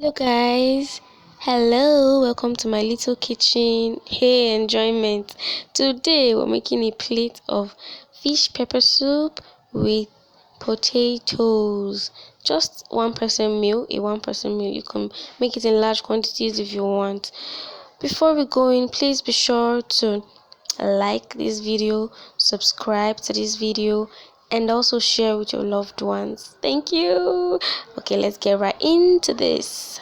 Hello guys, hello, welcome to my little kitchen. Hey, enjoyment. Today we're making a plate of fish pepper soup with potatoes. Just one person meal. You can make it in large quantities if you want. Before we go in, please be sure to like this video, subscribe to this video, and also share with your loved ones. Thank you. Okay, let's get right into this.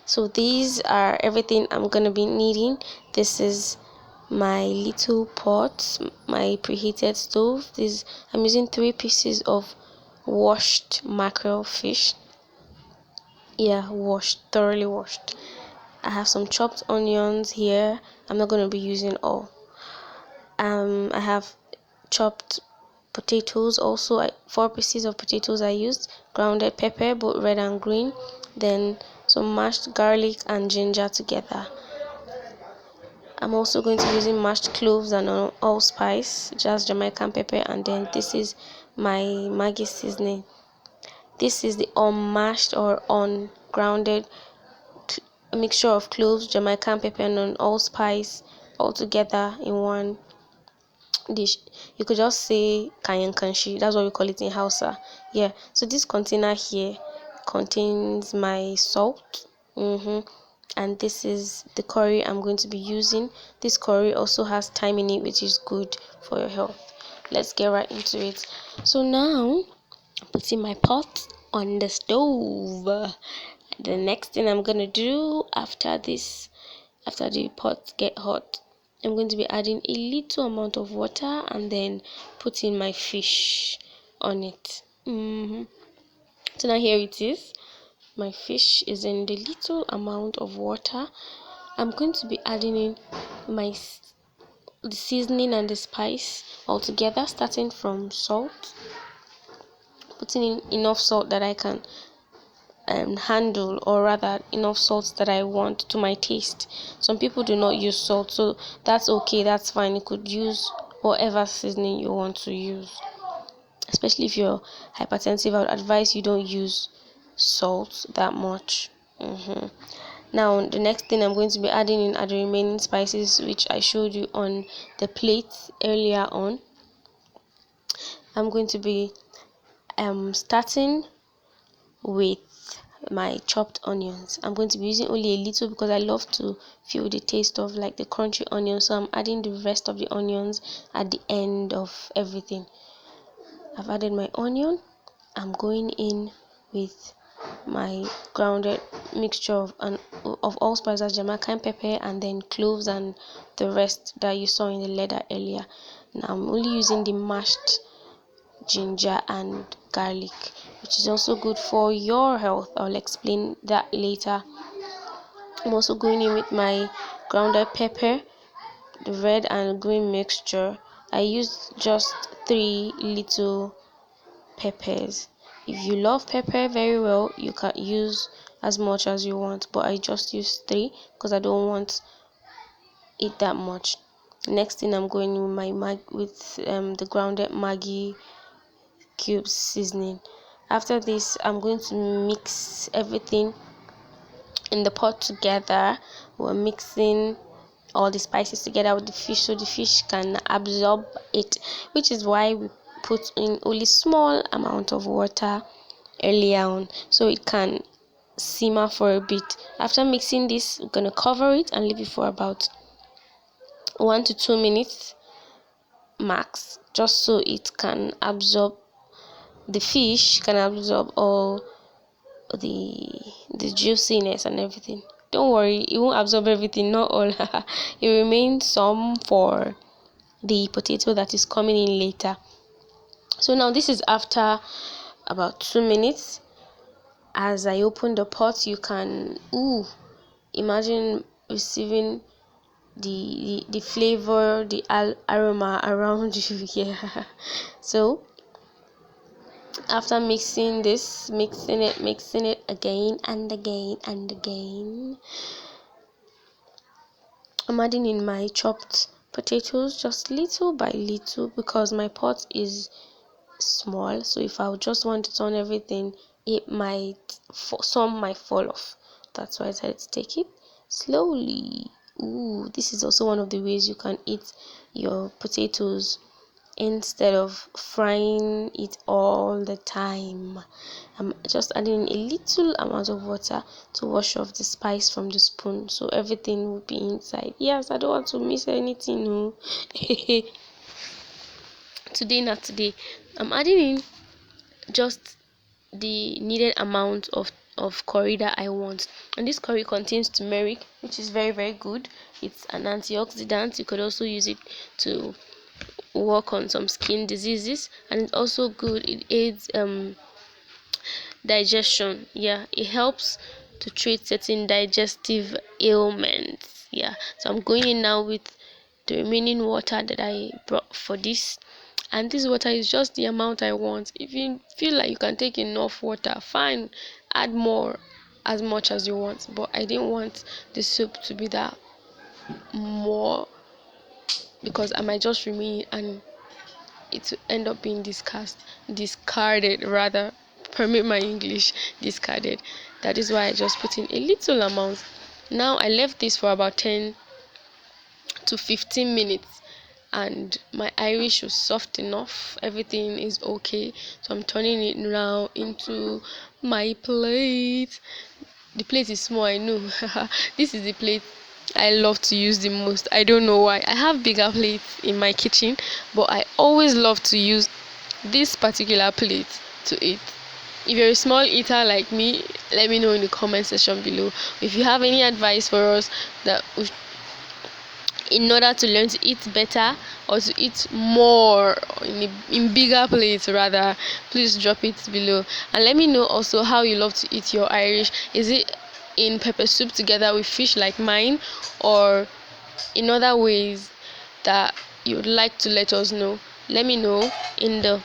So these are everything I'm gonna be needing. This is my little pot, my preheated stove. I'm using 3 pieces of washed mackerel fish. Yeah, washed, thoroughly washed. I have some chopped onions here. I'm not gonna be using all. I have chopped potatoes also. 4 pieces of potatoes I used, grounded pepper, both red and green, then some mashed garlic and ginger together. I'm also going to be using mashed cloves and allspice, just Jamaican pepper, and then this is my Maggi seasoning. This is the unmashed or ungrounded mixture of cloves, Jamaican pepper, and allspice all together in one dish. You could just say kayan kanshi, that's what we call it in Hausa. Yeah, so this container here contains my salt, and this is the curry I'm going to be using. This curry also has thyme in it, which is good for your health. Let's get right into it. So now I'm putting my pot on the stove. The next thing I'm gonna do after the pot get hot, I'm going to be adding a little amount of water and then putting my fish on it. So now here it is. My fish is in the little amount of water. I'm going to be adding in the seasoning and the spice all together, starting from salt, putting in enough salt that I can handle, or rather enough salt that I want to my taste. Some people do not use salt, so that's okay, that's fine. You could use whatever seasoning you want to use, especially if you're hypertensive. I would advise you don't use salt that much. Now the next thing I'm going to be adding in are the remaining spices, which I showed you on the plate earlier on. I'm going to be starting with my chopped onions. I'm going to be using only a little because I love to feel the taste of like the crunchy onion, so I'm adding the rest of the onions at the end of everything. I've added my onion. I'm going in with my grounded mixture of allspice, Jamaican pepper, and then cloves and the rest that you saw in the leather earlier. Now I'm only using the mashed ginger and garlic, which is also good for your health. I'll explain that later. I'm also going in with my grounded pepper, the red and green mixture. I used just 3 little peppers. If you love pepper very well, you can use as much as you want, but I just used 3 because I don't want it that much. Next thing, I'm going with the grounded Maggi cubes seasoning. After this, I'm going to mix everything in the pot together. We're mixing all the spices together with the fish so the fish can absorb it, which is why we put in only small amount of water earlier on so it can simmer for a bit. After mixing this, we're gonna cover it and leave it for about 1 to 2 minutes max, just so it can absorb, the fish can absorb all the juiciness and everything. Don't worry, it won't absorb everything, not all. It remains some for the potato that is coming in later. So now this is after about 2 minutes. As I open the pot, you can imagine receiving the flavor, the aroma around you. Yeah. So after mixing it again and again and again, I'm adding in my chopped potatoes just little by little because my pot is small. So if I would just want to turn everything some might fall off. That's why I decided to take it slowly. Ooh, this is also one of the ways you can eat your potatoes instead of frying it all the time. I'm just adding a little amount of water to wash off the spice from the spoon, so everything will be inside. Yes, I don't want to miss anything. No. Today, I'm adding in just the needed amount of curry that I want. And this curry contains turmeric, which is very, very good. It's an antioxidant. You could also use it to work on some skin diseases, and it's also good. It aids digestion. Yeah, it helps to treat certain digestive ailments. Yeah, so I'm going in now with the remaining water that I brought for this, and this water is just the amount I want. If you feel like you can take enough water, fine, add more as much as you want, but I didn't want the soup to be that more, because I might just remain and it will end up being discarded rather. Permit my English, discarded. That is why I just put in a little amount. Now I left this for about 10 to 15 minutes, and my Irish was soft enough. Everything is okay, so I'm turning it now into my plate. The plate is small, I know. This is the plate I love to use the most. I don't know why. I have bigger plates in my kitchen, but I always love to use this particular plate to eat. If you're a small eater like me, let me know in the comment section below. If you have any advice for us that in order to learn to eat better or to eat more in bigger plates rather, please drop it below. And let me know also how you love to eat your Irish. Is it in pepper soup together with fish like mine, or in other ways that you would like to let us know? Let me know in the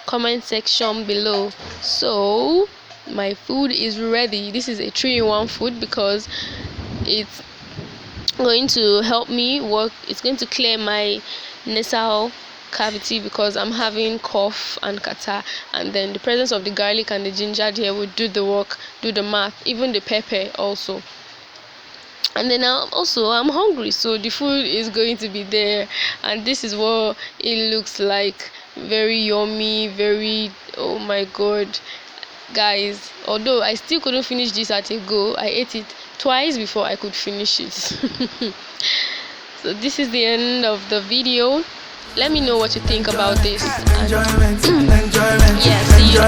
comment section below. So my food is ready. This is a 3-in-1 food because it's going to help me work. It's going to clear my nasal cavity because I'm having cough and catarrh, and then the presence of the garlic and the ginger there will do the work, do the math, even the pepper also. And then I'm hungry, so the food is going to be there, and this is what it looks like. Very yummy, very, oh my god, guys. Although I still couldn't finish this at a go, I ate it twice before I could finish it. So this is the end of the video. Let me know what you think about this. And yeah, see you